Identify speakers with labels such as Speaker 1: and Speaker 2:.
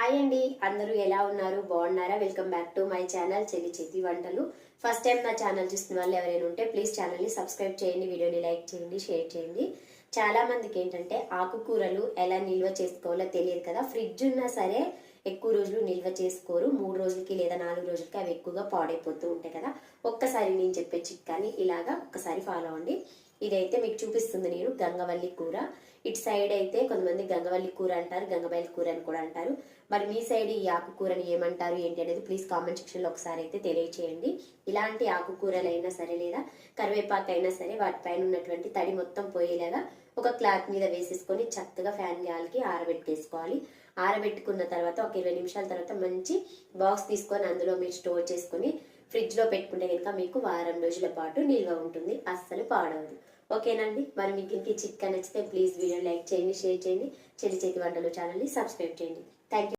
Speaker 1: Hi అండి, అందరూ ఎలా ఉన్నారు? బాగున్నారా? Welcome back to my channel చెల్లి చేతి వంటలు. ఫస్ట్ టైం నా ఛానల్ చూస్తున్న వాళ్ళు ఎవరైనా ఉంటే ప్లీజ్ ఛానల్ని సబ్స్క్రైబ్ చేయండి, వీడియోని లైక్ చేయండి, షేర్ చేయండి. చాలా మందికి ఏంటంటే ఆకుకూరలు ఎలా నిల్వ చేసుకోవాలో తెలియదు కదా. ఫ్రిడ్జ్ ఉన్నా సరే ఎక్కువ రోజులు నిల్వ చేసుకోరు. 3 రోజులకి లేదా 4 రోజులకి అవి ఎక్కువగా పాడైపోతూ ఉంటాయి కదా. ఒక్కసారి నేను చెప్పే చిట్కాని ఇలాగా ఒక్కసారి ఫాలో అవ్వండి. ఇదైతే మీకు చూపిస్తుంది నేను గంగవల్లి కూర. ఇటు సైడ్ అయితే కొంతమంది గంగవల్లి కూర అంటారు, గంగబయలు కూర అని కూడా అంటారు. మరి మీ సైడ్ ఈ ఆకుకూరని ఏమంటారు ఏంటి అనేది ప్లీజ్ కామెంట్ సెక్షన్లో ఒకసారి అయితే తెలియచేయండి. ఇలాంటి ఆకుకూరలు అయినా సరే లేదా కరివేపాకు అయినా సరే వాటిపైన ఉన్నటువంటి తడి మొత్తం పోయేలాగా ఒక క్లాత్ మీద వేసేసుకొని చక్కగా ఫ్యాన్ గాలికి ఆరబెట్టేసుకోవాలి. ఆరబెట్టుకున్న తర్వాత ఒక 20 నిమిషాల తర్వాత మంచి బాక్స్ తీసుకొని అందులో మీరు స్టోర్ చేసుకొని ఫ్రిడ్జ్ లో పెట్టుకుంటే కనుక మీకు వారం రోజుల పాటు నిల్వ ఉంటుంది, అస్సలు పాడవదు. ఓకేనండి. మరి మీకు ఇంక చిట్కా నచ్చితే ప్లీజ్ వీడియో లైక్ చేయండి, షేర్ చేయండి, చెల్లి చేతి వంటలు ఛానల్ని సబ్స్క్రైబ్ చేయండి. Thank you.